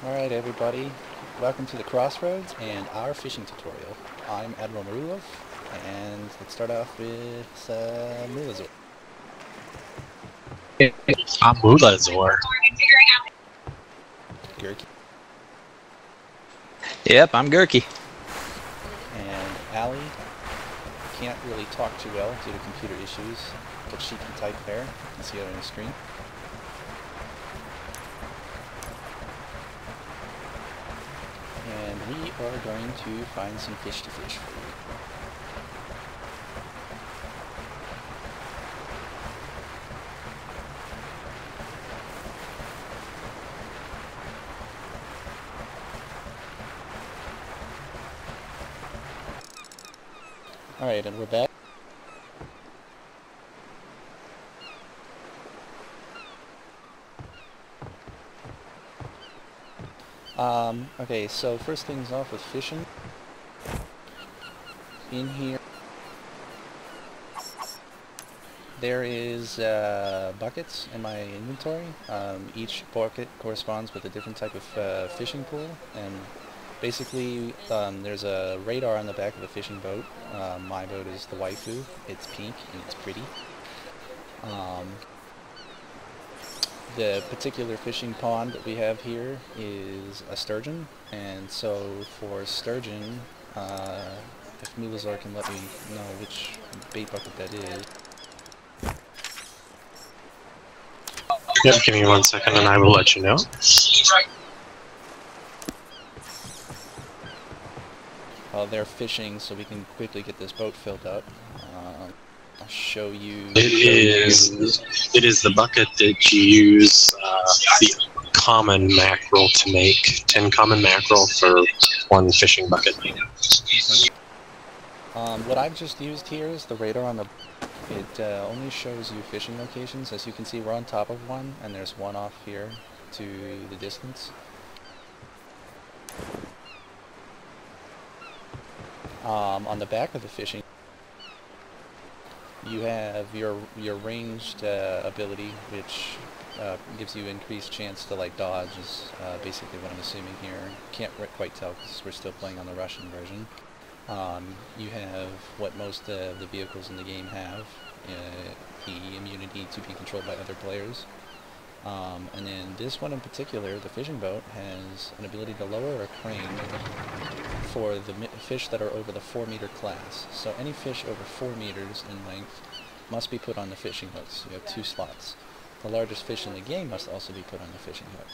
Alright everybody, welcome to the Crossroads and our fishing tutorial. I'm Admiral Moolazor, and let's start off with Moolazor. I'm Moolazor. Gurky. Yep, I'm Gurky. And Allie can't really talk too well due to computer issues, but she can type there. You can see it on the screen. And we are going to find some fish to fish for you. Alright, and we're back. Okay, so first things off with fishing. In here, there is buckets in my inventory. Each bucket corresponds with a different type of fishing pool, and basically there's a radar on the back of a fishing boat. My boat is the waifu. It's pink and it's pretty. The particular fishing pond that we have here is a sturgeon, and so for sturgeon, if Moolazor can let me know which bait bucket that is. Yep, give me 1 second and I will let you know. While they're fishing, so we can quickly get this boat filled up. I'll show you. It is the bucket that you use the common mackerel to make. 10 common mackerel for 1 fishing bucket. Okay. What I've just used here is the radar on the. It only shows you fishing locations. As you can see, we're on top of one, and there's one off here to the distance. On the back of the fishing, you have your ranged ability, which gives you increased chance to like dodge. Is basically what I'm assuming here. Can't quite tell because we're still playing on the Russian version. You have what most of the vehicles in the game have, the immunity to be controlled by other players. And then this one in particular, the fishing boat, has an ability to lower a crane for the fish that are over the 4-meter class. So any fish over 4 meters in length must be put on the fishing hooks. You have 2 slots. The largest fish in the game must also be put on the fishing hook.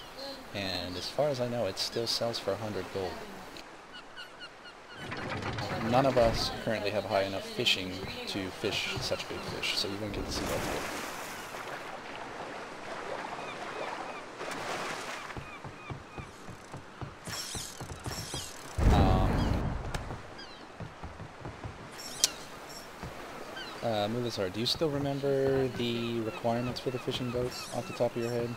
And as far as I know, it still sells for 100 gold. None of us currently have high enough fishing to fish such big fish, so you won't get to see that today. Moolazor, do you still remember the requirements for the fishing boat off the top of your head?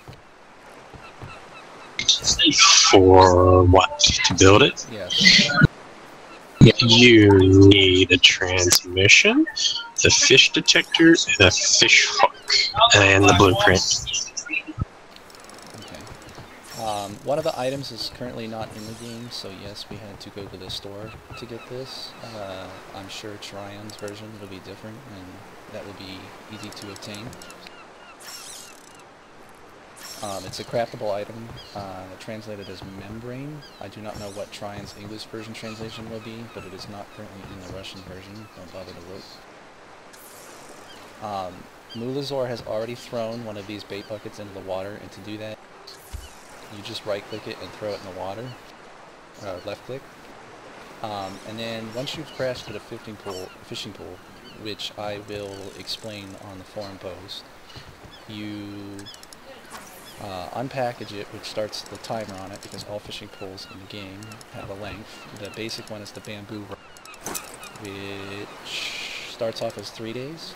For what? To build it? Yes. You need a transmission, the fish detector, the fish hook, and the blueprint. Okay. One of the items is currently not in the game, so yes, we had to go to the store to get this. I'm sure Trion's version will be different, and that will be easy to obtain. It's a craftable item, translated as membrane. I do not know what Trion's English version translation will be, but it is not currently in the Russian version. Don't bother to look. Moolazor has already thrown one of these bait buckets into the water, and to do that, you just right-click it and throw it in the water. Left-click. And then once you've crafted a fishing pool, which I will explain on the forum post, you unpackage it, which starts the timer on it, because all fishing poles in the game have a length. The basic one is the bamboo rod, which starts off as 3 days.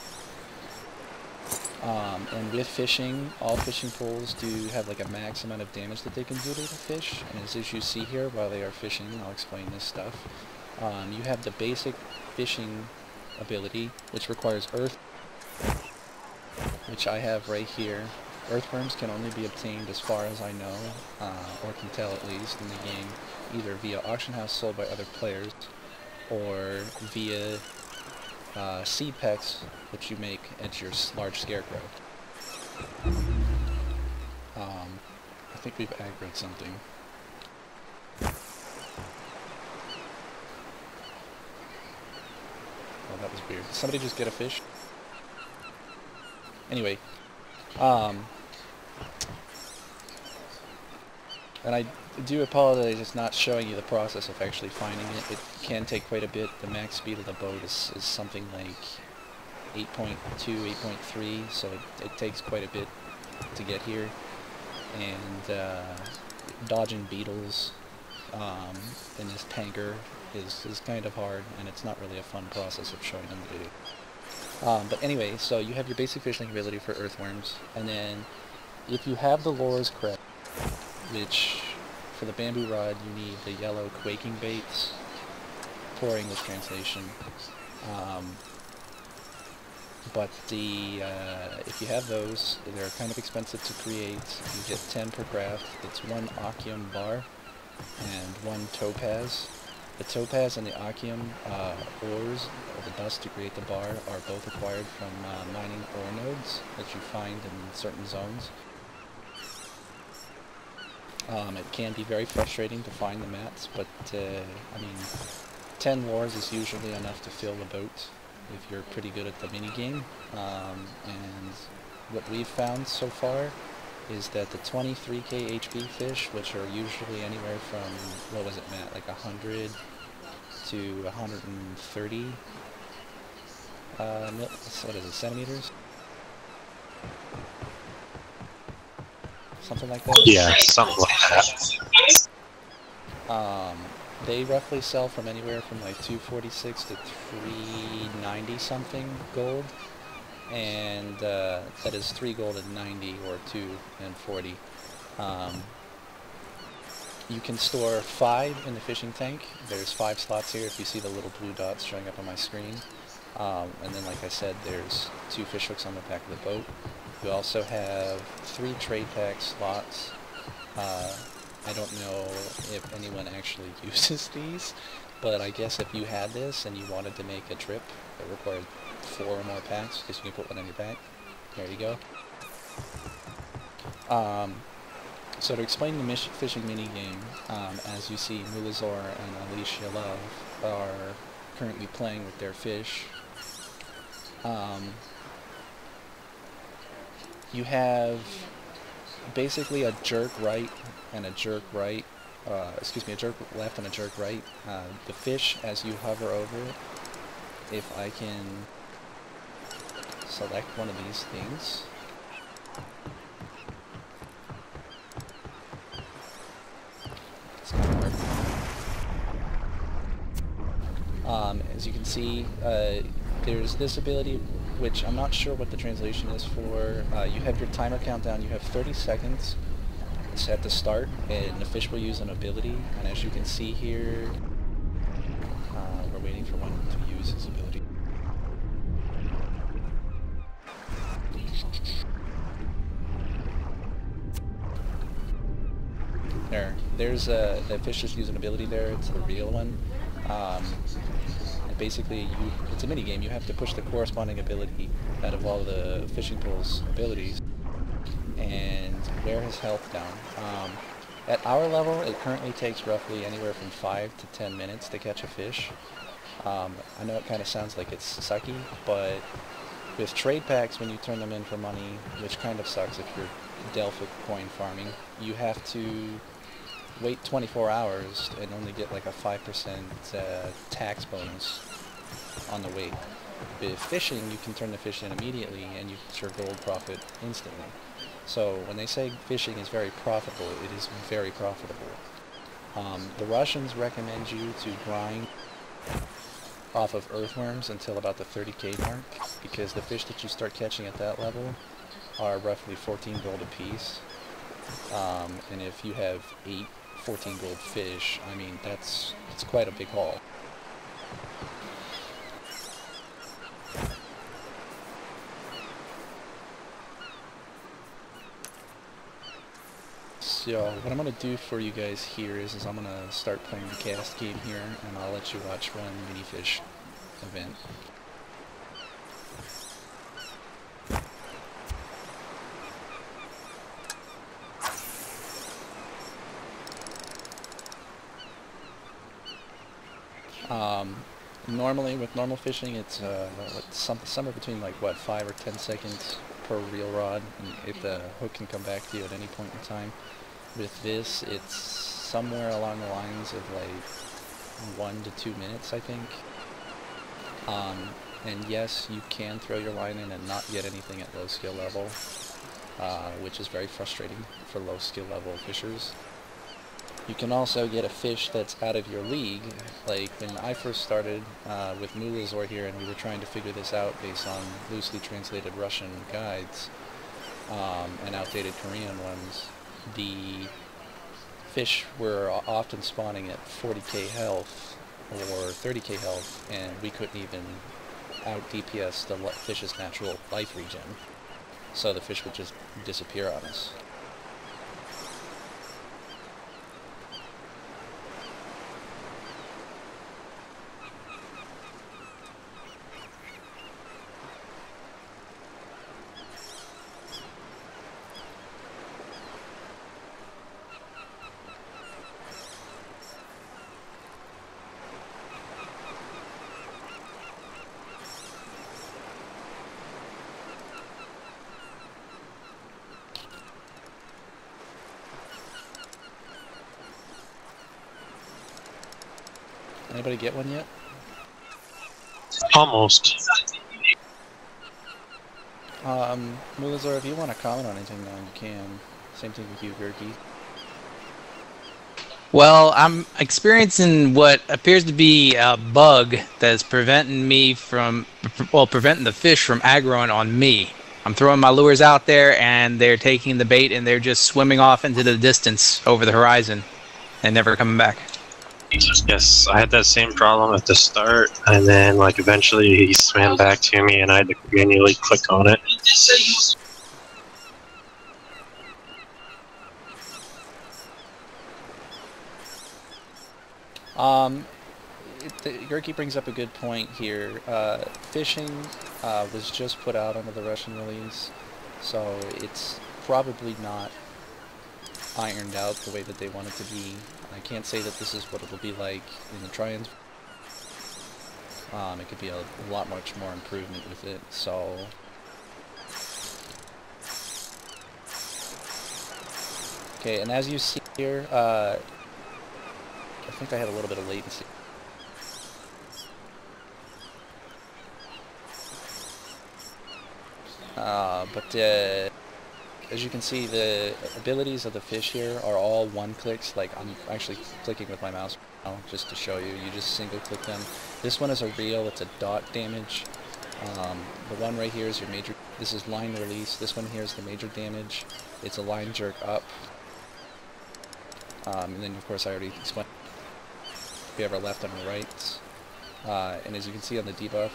And with fishing, all fishing poles do have like a max amount of damage that they can do to the fish. And as you see here, while they are fishing, I'll explain this stuff. You have the basic fishing ability, which requires earth, which I have right here. Earthworms can only be obtained, as far as I know, or can tell at least, in the game, either via auction house sold by other players, or via seed packs that you make at your large scarecrow. I think we've aggroed something. Oh, that was weird. Did somebody just get a fish? Anyway, and I do apologize it's not showing you the process of actually finding it. It can take quite a bit. The max speed of the boat is something like 8.2, 8.3, so it takes quite a bit to get here. And dodging beetles in this tanker is kind of hard, and it's not really a fun process of showing them the video. But anyway, so you have your basic fishing ability for earthworms, and then if you have the lures correct, which for the bamboo rod you need the yellow quaking baits, poor English translation, but if you have those, they're kind of expensive to create. You get 10 per craft. It's 1 Achium bar and 1 topaz. The topaz and the Achium ores, or the dust to create the bar, are both acquired from mining ore nodes that you find in certain zones. It can be very frustrating to find the mats, but I mean, 10 lures is usually enough to fill the boat if you're pretty good at the minigame. And what we've found so far is that the 23k HP fish, which are usually anywhere from, what was it, Matt, like 100 to 130 what is it, centimeters? Something like that? Yeah, something like that. They roughly sell from anywhere from like 246 to 390 something gold, and that is 3 gold and 90, or 2 and 40. You can store 5 in the fishing tank. There's 5 slots here if you see the little blue dots showing up on my screen. And then, like I said, there's 2 fish hooks on the back of the boat. You also have 3 trade pack slots. I don't know if anyone actually uses these, but I guess if you had this and you wanted to make a trip that required 4 or more packs, because you can put one on your back, there you go. So to explain the fishing minigame, as you see, Moolazor and Alicia Love are currently playing with their fish. You have basically a jerk right and a jerk right, excuse me, a jerk left and a jerk right. The fish, as you hover over it, if I can select one of these things, it's kind of hard. As you can see, there's this ability, which I'm not sure what the translation is for. You have your timer countdown. You have 30 seconds at the start, and the fish will use an ability. And as you can see here, we're waiting for one to use his ability. There's the fish just use an ability there. It's the real one. And basically, it's a mini game. You have to push the corresponding ability out of all the fishing pool's abilities and wear his health down. At our level, it currently takes roughly anywhere from 5 to 10 minutes to catch a fish. I know it kind of sounds like it's sucky, but with trade packs, when you turn them in for money, which kind of sucks if you're Delphic coin farming, you have to wait 24 hours and only get like a 5% tax bonus on the weight. With fishing, you can turn the fish in immediately and you get your gold profit instantly. So when they say fishing is very profitable, it is very profitable. The Russians recommend you to grind off of earthworms until about the 30k mark, because the fish that you start catching at that level are roughly 14 gold apiece. And if you have 8 14 gold fish, I mean, it's quite a big haul. So what I'm going to do for you guys here is I'm going to start playing the cast game here, and I'll let you watch one mini fish event. Normally with normal fishing, it's somewhere between like what 5 or 10 seconds per reel rod, and if the hook can come back to you at any point in time. With this, it's somewhere along the lines of like 1 to 2 minutes, I think. And yes, you can throw your line in and not get anything at low skill level, which is very frustrating for low skill level fishers. You can also get a fish that's out of your league. Like when I first started with Moolazor here, and we were trying to figure this out based on loosely translated Russian guides and outdated Korean ones, the fish were often spawning at 40k health or 30k health, and we couldn't even out DPS the fish's natural life regen. So the fish would just disappear on us. Anybody get one yet? Almost. Moolazor, if you want to comment on anything, then you can. Same thing with you, Gerke. Well, I'm experiencing what appears to be a bug that's preventing me from, well, preventing the fish from aggroing on me. I'm throwing my lures out there, and they're taking the bait, and they're just swimming off into the distance over the horizon and never coming back. Yes, I had that same problem at the start, and then like eventually he swam back to me, and I had to manually click on it. Gerke brings up a good point here. Fishing was just put out under the Russian release, so it's probably not ironed out the way that they want it to be. I can't say that this is what it'll be like in the try-ins. It could be a lot much more improvement with it, so... Okay, and as you see here, I think I had a little bit of latency. As you can see, the abilities of the fish here are all one-clicks. Like, I'm actually clicking with my mouse now just to show you. You just single-click them. This one is a reel. It's a dot damage. The one right here is your major. This is line release. This one here is the major damage. It's a line jerk up. And then, of course, I already explained if you have a left and a right. And as you can see on the debuff,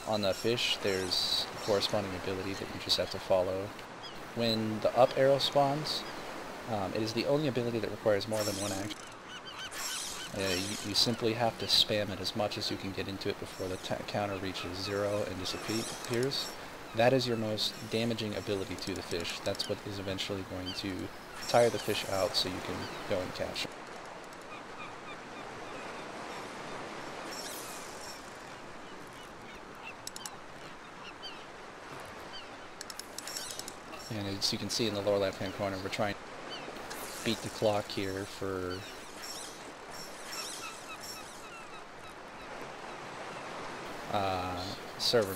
on the fish, there's a corresponding ability that you just have to follow. When the up arrow spawns, it is the only ability that requires more than one action. You simply have to spam it as much as you can get into it before the counter reaches 0 and disappears. That is your most damaging ability to the fish. That's what is eventually going to tire the fish out so you can go and catch it. And as you can see in the lower left hand corner, we're trying to beat the clock here for server.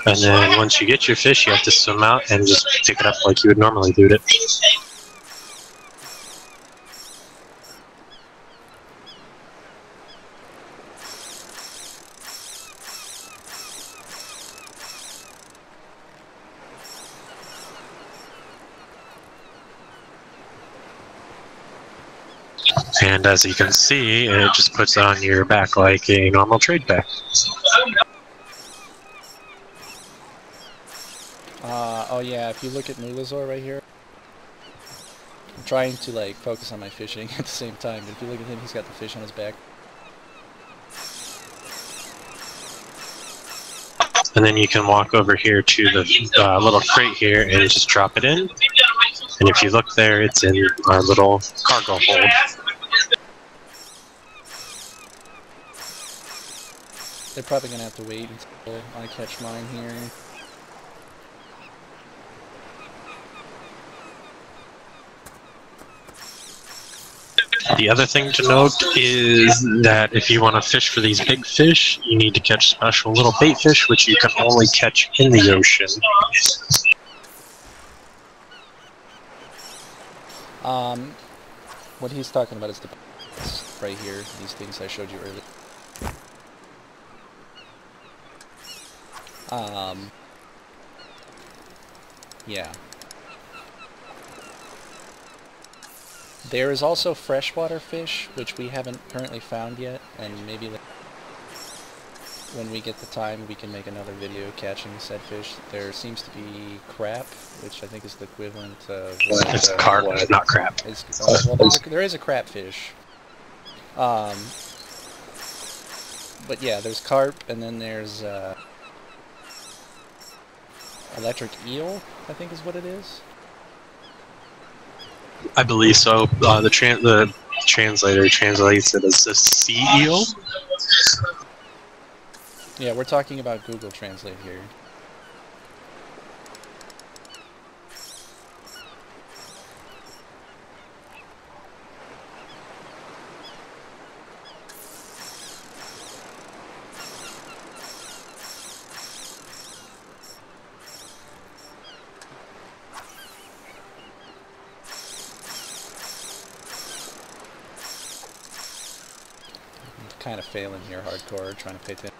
And then once you get your fish, you have to swim out and just pick it up like you would normally do it. And as you can see, it just puts it on your back like a normal trade pack. Oh yeah, if you look at Moolazor right here, I'm trying to like focus on my fishing at the same time, but if you look at him, he's got the fish on his back. And then you can walk over here to the little crate here and just drop it in. And if you look there, it's in our little cargo hold. They're probably going to have to wait until I catch mine here. The other thing to note is that if you want to fish for these big fish, you need to catch special little bait fish, which you can only catch in the ocean. What he's talking about is the right here, these things I showed you earlier. Yeah. There is also freshwater fish, which we haven't currently found yet, and maybe when we get the time we can make another video catching said fish. There seems to be crap, which I think is the equivalent of... It's carp, not crap. Well, there is a crap fish. But yeah, there's carp, and then there's electric eel, I think is what it is. I believe so. The translator translates it as a sea eel. Yeah, we're talking about Google Translate here. Kind of failing here hardcore, trying to pay attention.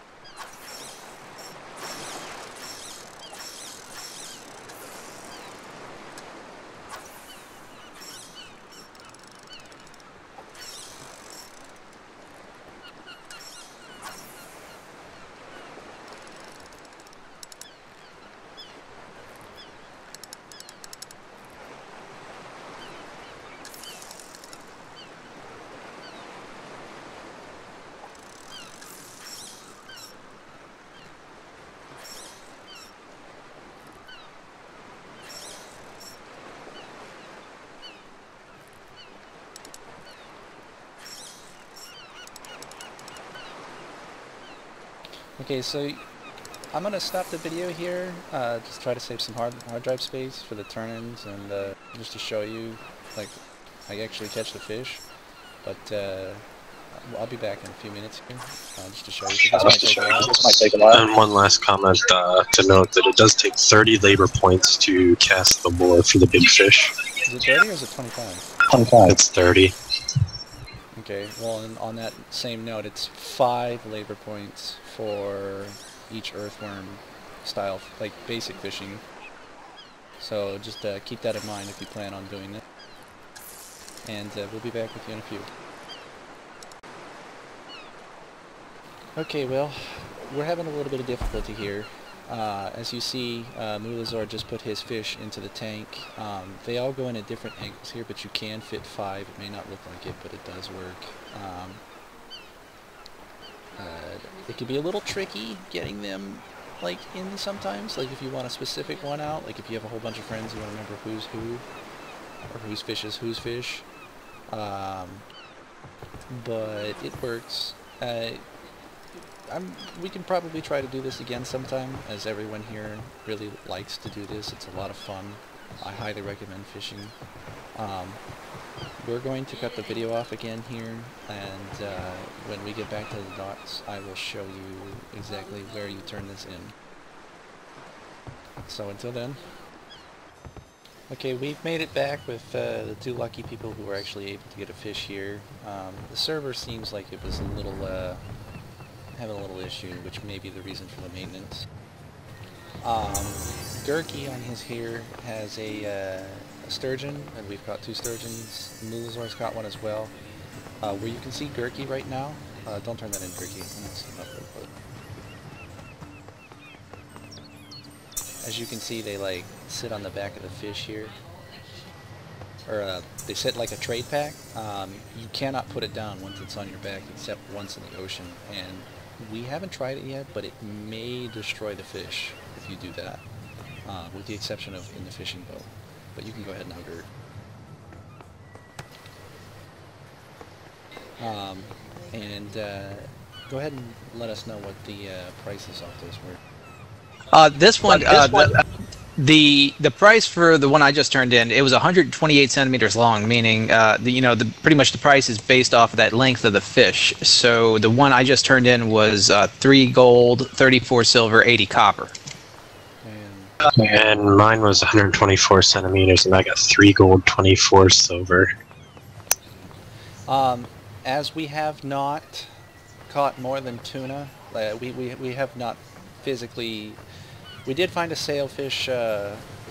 Okay, so I'm gonna stop the video here. Just try to save some hard drive space for the turn-ins, and just to show you, like, I actually catch the fish. But I'll be back in a few minutes here, just to show you. This might take a while. And one last comment to note that it does take 30 labor points to cast the lure for the big fish. Is it 30 or is it 25? 25. It's 30. Okay, well, and on that same note, it's 5 labor points for each earthworm style, like basic fishing. So just keep that in mind if you plan on doing it. And we'll be back with you in a few. Okay, well, we're having a little bit of difficulty here. As you see, Moolazor just put his fish into the tank. They all go in at different angles here, but you can fit 5. It may not look like it, but it does work. It can be a little tricky getting them like in sometimes, like if you want a specific one out, like if you have a whole bunch of friends you want to remember who's who, or whose fish is whose fish. But it works. We can probably try to do this again sometime, as everyone here really likes to do this. It's a lot of fun. I highly recommend fishing. We're going to cut the video off again here, and when we get back to the docks, I will show you exactly where you turn this in. So until then. Okay, we've made it back with the 2 lucky people who were actually able to get a fish here. The server seems like it was a little, having a little issue, which may be the reason for the maintenance. Gurky on his here has a sturgeon, and we've got 2 sturgeons. Moolazor's got one as well. Where you can see Gurky right now, don't turn that in, Gurky. As you can see, they like sit on the back of the fish here. or they sit like a trade pack. You cannot put it down once it's on your back, except once in the ocean. And we haven't tried it yet, but it may destroy the fish if you do that, with the exception of in the fishing boat. But you can go ahead and hug her. And go ahead and let us know what the prices off those were. This one, the price for the one I just turned in, it was 128 centimeters long, meaning pretty much the price is based off of that length of the fish. So the one I just turned in was 3 gold, 34 silver, 80 copper. And mine was 124 centimeters, and I got 3 gold, 24 silver. As we have not caught more than tuna, we have not physically. We did find a sailfish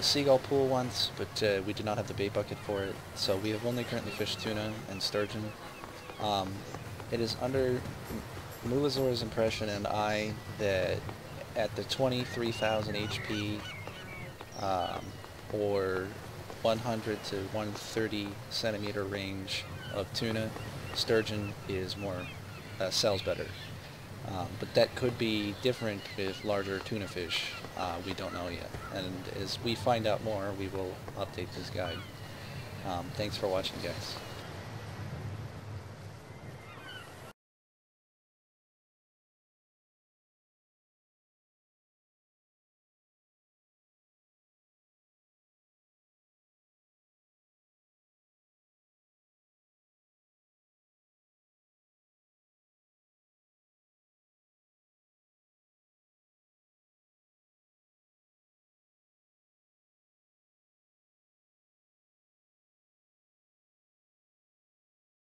seagull pool once, but we did not have the bait bucket for it, so we have only currently fished tuna and sturgeon. It is under Moolazor's impression and I that at the 23,000 HP or 100 to 130 centimeter range of tuna, sturgeon is more sells better. But that could be different with larger tuna fish. We don't know yet. And as we find out more, we will update this guide. Thanks for watching, guys.